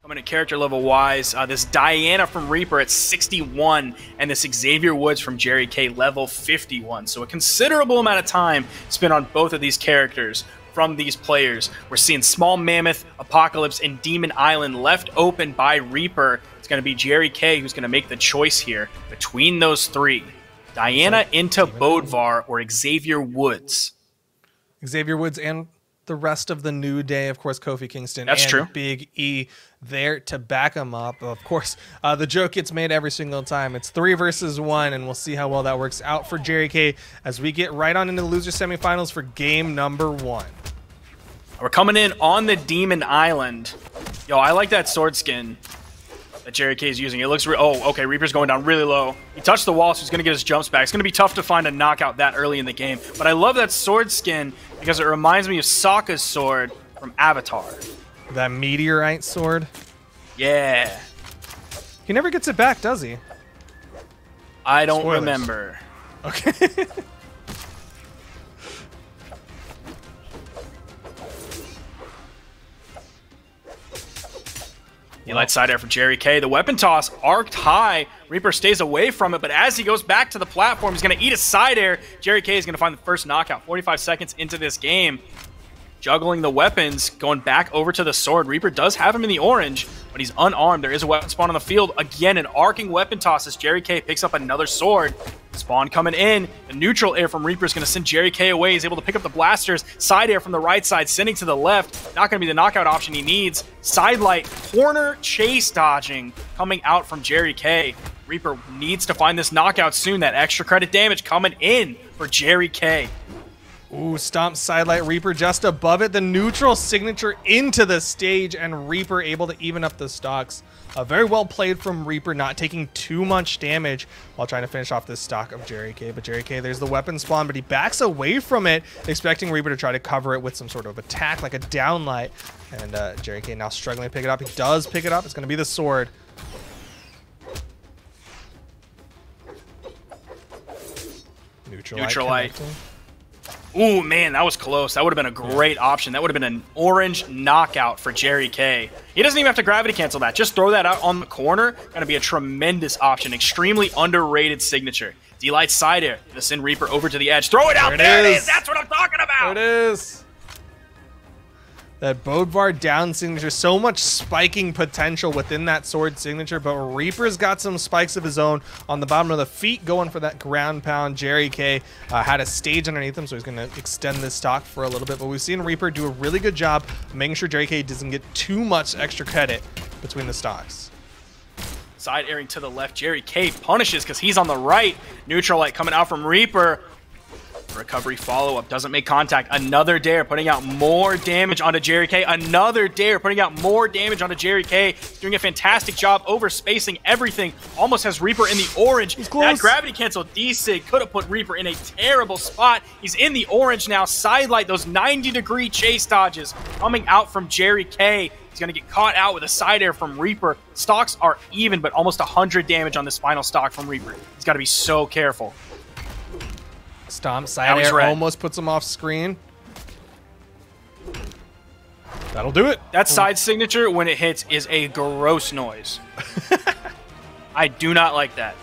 Coming in character level wise, this Diana from Reaper at 61 and this Xavier Woods from Jerryk level 51. So a considerable amount of time spent on both of these characters from these players. We're seeing Small Mammoth, Apocalypse, and Demon Island left open by Reaper. It's going to be Jerryk who's going to make the choice here between those three. Diana into Bodvar or Xavier Woods. Xavier Woods and the rest of the New Day, of course, Kofi Kingston. That's and true. Big E there to back him up. Of course, the joke gets made every single time. It's 3 versus 1, and we'll see how well that works out for Jerryk as we get right on into the loser semifinals for game number 1. We're coming in on the Demon Island. Yo, I like that sword skin that Jerryk is using. It looks oh, okay, Reaper's going down really low. He touched the wall, so he's going to get his jumps back. It's going to be tough to find a knockout that early in the game. But I love that sword skin because it reminds me of Sokka's sword from Avatar. That meteorite sword? Yeah. He never gets it back, does he? I don't Spoilers. remember. Okay. Light side air for Jerryk. The weapon toss arced high. Reaper stays away from it, but as he goes back to the platform, he's going to eat a side air. Jerryk is going to find the first knockout 45 seconds into this game. Juggling the weapons, going back over to the sword. Reaper does have him in the orange, but he's unarmed. There is a weapon spawn on the field. Again, an arcing weapon toss as Jerryk picks up another sword. Spawn coming in. The neutral air from Reaper is going to send Jerryk away. He's able to pick up the blasters. Side air from the right side, sending to the left. Not going to be the knockout option he needs. Sidelight, corner chase dodging coming out from Jerryk. Reaper needs to find this knockout soon. That extra credit damage coming in for Jerryk. Ooh, stomp sidelight. Reaper just above it. The neutral signature into the stage, and Reaper able to even up the stocks. Very well played from Reaper, not taking too much damage while trying to finish off this stock of Jerryk. But Jerryk, there's the weapon spawn, but he backs away from it, expecting Reaper to try to cover it with some sort of attack, like a downlight. And Jerryk now struggling to pick it up. He does pick it up. It's going to be the sword. Neutral light. Ooh, man, that was close. That would have been a great option. That would have been an orange knockout for Jerryk. He doesn't even have to gravity cancel that. Just throw that out on the corner. Going to be a tremendous option. Extremely underrated signature. D-Light side air. Gonna send Reaper over to the edge. Throw it out. There it is. That's what I'm talking about. There it is. That Bodvar down signature, so much spiking potential within that sword signature, but Reaper's got some spikes of his own on the bottom of the feet going for that ground pound. Jerryk had a stage underneath him, so he's going to extend this stock for a little bit, but we've seen Reaper do a really good job making sure Jerryk doesn't get too much extra credit between the stocks. Side airing to the left. Jerryk punishes because he's on the right. Neutral light coming out from Reaper. Recovery follow-up doesn't make contact. Another dare putting out more damage onto Jerryk. Another dare putting out more damage onto Jerryk. Doing a fantastic job over spacing everything. Almost has Reaper in the orange. That gravity cancel D-Sig could have put Reaper in a terrible spot. He's in the orange now. Sidelight, those 90-degree chase dodges coming out from Jerryk. He's going to get caught out with a side air from Reaper. Stocks are even, but almost 100 damage on this final stock from Reaper. He's got to be so careful. Stomp side air almost puts him off screen. That'll do it. That side signature, when it hits, is a gross noise. I do not like that.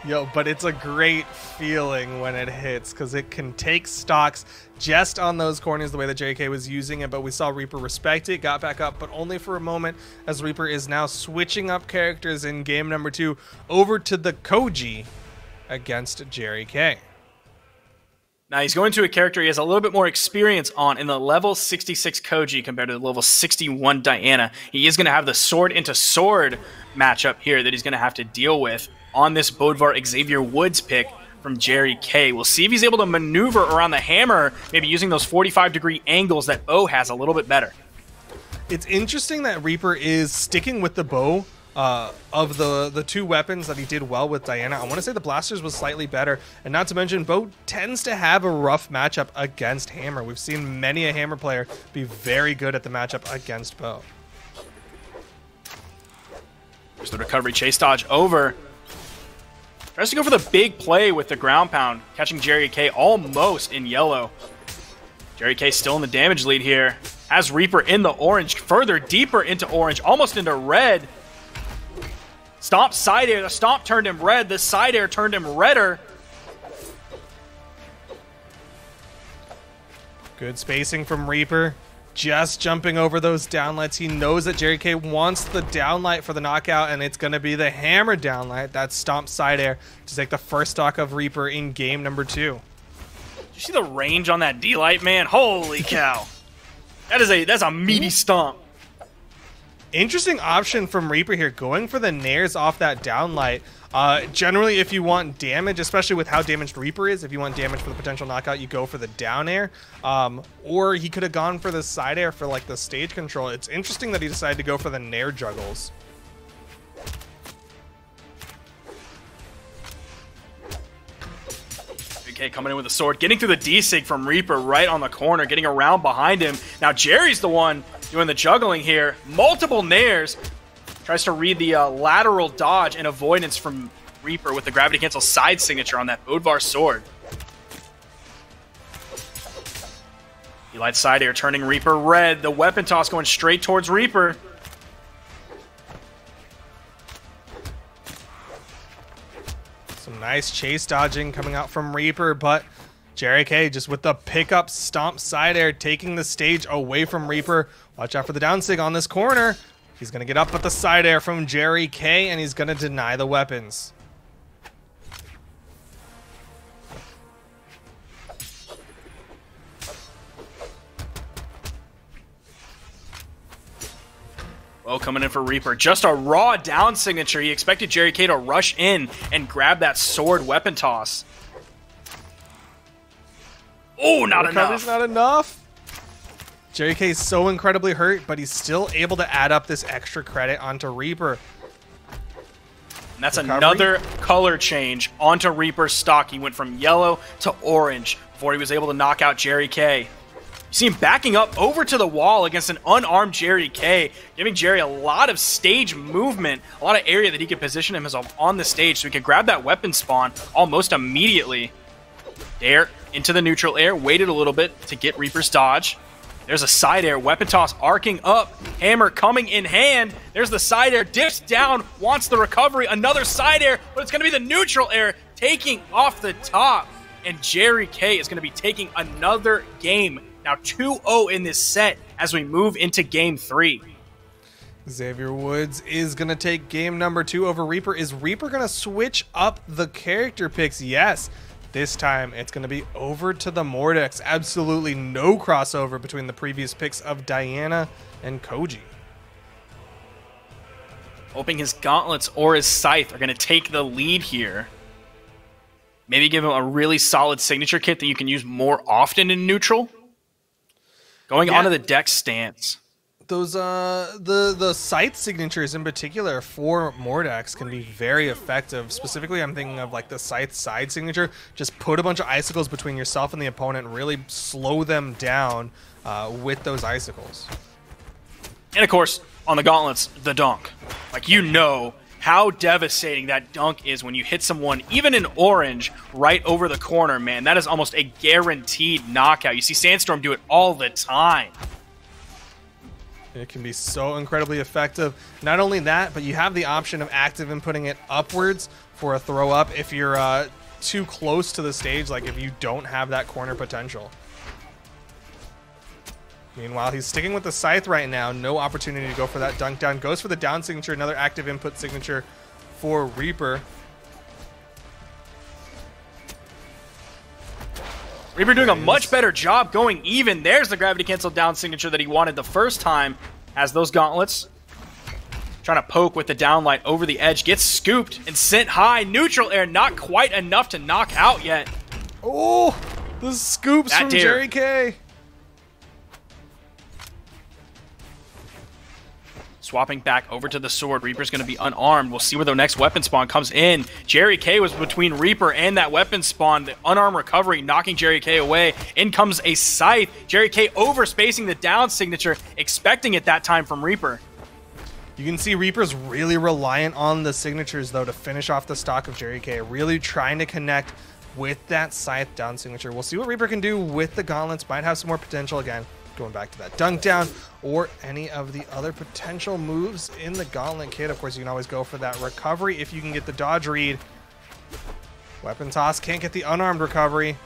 Yo, but it's a great feeling when it hits because it can take stocks just on those corners the way that Jerryk was using it, but we saw Reaper respect it, got back up, but only for a moment as Reaper is now switching up characters in game number 2 over to the Koji against Jerryk. Now he's going to a character he has a little bit more experience on in the level 66 Koji compared to the level 61 Diana. He is going to have the sword into sword matchup here that he's going to have to deal with on this Bodvar Xavier Woods pick from Jerryk. We'll see if he's able to maneuver around the hammer, maybe using those 45-degree angles that Bo has a little bit better. It's interesting that Reaper is sticking with the bow. Of the 2 weapons that he did well with Diana, I want to say the blasters was slightly better, and not to mention Bo tends to have a rough matchup against Hammer. We've seen many a Hammer player be very good at the matchup against Bo. There's the recovery chase dodge over. Tries to go for the big play with the ground pound, catching Jerryk almost in yellow. Jerryk still in the damage lead here. Has Reaper in the orange, further deeper into orange, almost into red. Stomp side air. The stomp turned him red. The side air turned him redder. Good spacing from Reaper. Just jumping over those downlights. He knows that Jerryk wants the downlight for the knockout, and it's going to be the hammer downlight. That's stomp side air to take the first stock of Reaper in game number 2. Did you see the range on that D-light, man? Holy cow. That's a meaty stomp. Interesting option from Reaper here, going for the nairs off that downlight. Generally, if you want damage, especially with how damaged Reaper is, if you want damage for the potential knockout, you go for the down air. Or he could have gone for the side air for like the stage control. It's interesting that he decided to go for the nair juggles. Okay, coming in with a sword, getting through the D-sig from Reaper right on the corner, getting around behind him. Now Jerry's the one doing the juggling here. Multiple nairs. Tries to read the lateral dodge and avoidance from Reaper with the gravity cancel side signature on that Bodvar sword. He lights side air, turning Reaper red. The weapon toss going straight towards Reaper. Some nice chase dodging coming out from Reaper, but Jerryk just with the pickup stomp side air, taking the stage away from Reaper. Watch out for the downsig on this corner. He's going to get up with the side air from Jerryk, and he's going to deny the weapons. Well, coming in for Reaper, just a raw down signature. He expected Jerryk to rush in and grab that sword weapon toss. Oh, not enough. Not enough. Jerryk is so incredibly hurt, but he's still able to add up this extra credit onto Reaper. And that's another color change onto Reaper's stock. He went from yellow to orange before he was able to knock out Jerryk. You see him backing up over to the wall against an unarmed Jerryk, giving Jerry a lot of stage movement, a lot of area that he could position himself on the stage so he could grab that weapon spawn almost immediately. There, into the neutral air, waited a little bit to get Reaper's dodge. There's a side air, weapon toss arcing up, hammer coming in hand. There's the side air, dips down, wants the recovery, another side air, but it's going to be the neutral air taking off the top. And Jerryk is going to be taking another game. Now 2-0 in this set as we move into game 3. Xavier Woods is going to take game number 2 over Reaper. Is Reaper going to switch up the character picks? Yes. This time, it's going to be over to the Mordex. Absolutely no crossover between the previous picks of Diana and Koji. Hoping his gauntlets or his scythe are going to take the lead here. Maybe give him a really solid signature kit that you can use more often in neutral. Going onto the deck stance. Those the scythe signatures in particular for Mordex can be very effective. Specifically, I'm thinking of like the scythe side signature. Just put a bunch of icicles between yourself and the opponent and really slow them down with those icicles. And of course, on the gauntlets, the dunk. Like, you know how devastating that dunk is when you hit someone, even in orange, right over the corner, man. That is almost a guaranteed knockout. You see Sandstorm do it all the time. It can be so incredibly effective. Not only that, but you have the option of active inputting it upwards for a throw up if you're too close to the stage, like if you don't have that corner potential. Meanwhile, he's sticking with the scythe right now. No opportunity to go for that dunk down. Goes for the down signature, another active input signature for Reaper. Reaper doing a much better job going even. There's the gravity cancel down signature that he wanted the first time. Has those gauntlets. Trying to poke with the downlight over the edge. Gets scooped and sent high. Neutral air, not quite enough to knock out yet. Oh, the scoops from Jerryk. Swapping back over to the sword. Reaper's going to be unarmed. We'll see where the next weapon spawn comes in. Jerryk was between Reaper and that weapon spawn. The unarmed recovery knocking Jerryk away. In comes a scythe. Jerryk overspacing the down signature, expecting it that time from Reaper. You can see Reaper's really reliant on the signatures, though, to finish off the stock of Jerryk. Really trying to connect with that scythe down signature. We'll see what Reaper can do with the gauntlets. Might have some more potential again. going back to that dunk down or any of the other potential moves in the Gauntlet kit. Of course, you can always go for that recovery if you can get the dodge read. Weapon toss can't get the unarmed recovery.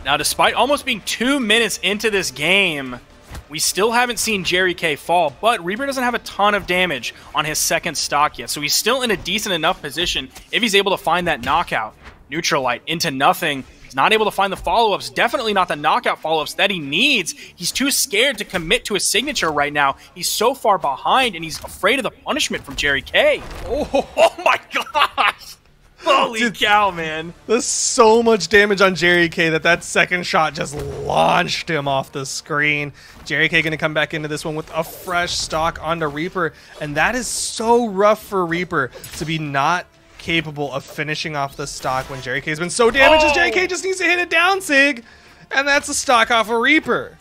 Now, despite almost being 2 minutes into this game, we still haven't seen Jerryk fall, but Reaper doesn't have a ton of damage on his second stock yet, so he's still in a decent enough position if he's able to find that knockout. Neutral light into nothing. He's not able to find the follow-ups, definitely not the knockout follow-ups that he needs. He's too scared to commit to a signature right now. He's so far behind, and he's afraid of the punishment from Jerryk. Oh my gosh! Holy cow, man. There's so much damage on Jerryk that second shot just launched him off the screen. Jerryk going to come back into this one with a fresh stock onto Reaper, and that is so rough for Reaper to be not capable of finishing off the stock when Jerryk has been so damaged. Jerryk just needs to hit it down, Sig, and that's a stock off of Reaper.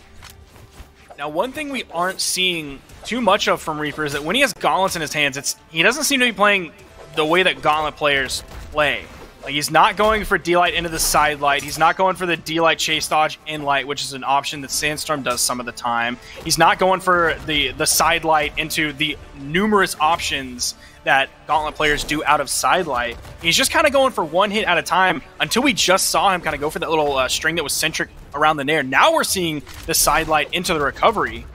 Now, one thing we aren't seeing too much of from Reaper is that when he has gauntlets in his hands, he doesn't seem to be playing the way that gauntlet players play. Like, he's not going for D-Light into the side light. He's not going for the D-Light chase dodge in light, which is an option that Sandstorm does some of the time. He's not going for the side light into the numerous options that gauntlet players do out of side light. He's just kind of going for one hit at a time until we just saw him kind of go for that little string that was centric around the nair. Now we're seeing the side light into the recovery.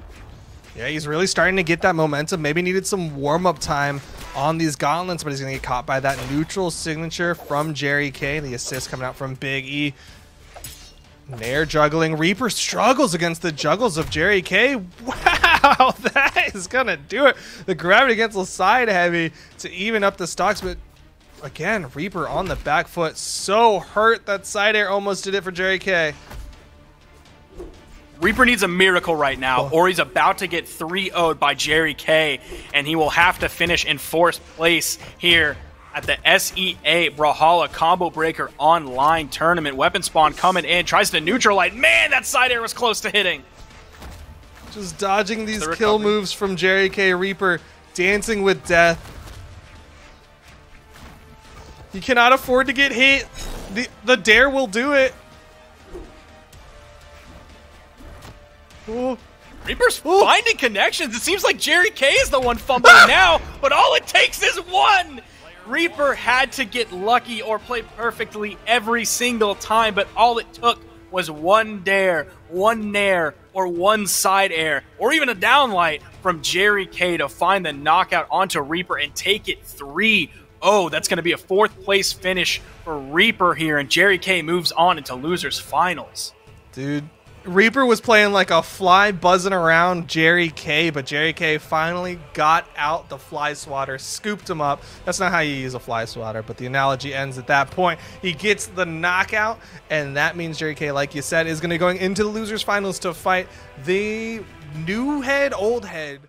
Yeah, he's really starting to get that momentum. Maybe needed some warm-up time on these gauntlets, but he's going to get caught by that neutral signature from Jerryk. The assist coming out from Big E. Nair juggling. Reaper struggles against the juggles of Jerryk. Wow, that is going to do it. The gravity against the side heavy to even up the stocks, but again, Reaper on the back foot. So hurt that side air almost did it for Jerryk. Reaper needs a miracle right now, or he's about to get 3-0'd by Jerryk, and he will have to finish in 4th place here at the SEA Brawlhalla Combo Breaker Online Tournament. Weapon Spawn coming in, tries to neutralize. Man, that side air was close to hitting. Just dodging these kill moves from Jerryk. Reaper dancing with death. He cannot afford to get hit. The dare will do it. Ooh. Reaper's finding connections. It seems like Jerryk is the one fumbling now, but all it takes is one. Reaper had to get lucky or play perfectly every single time, but all it took was one dare, one nair, or one side air, or even a downlight from Jerryk to find the knockout onto Reaper and take it 3-0. That's going to be a 4th place finish for Reaper here, and Jerryk moves on into losers finals. Dude, Reaper was playing like a fly buzzing around Jerryk, but Jerryk finally got out the fly swatter, scooped him up. That's not how you use a fly swatter, but the analogy ends at that point. He gets the knockout, and that means Jerryk, like you said, is going to be going into the losers finals to fight the new head, old head.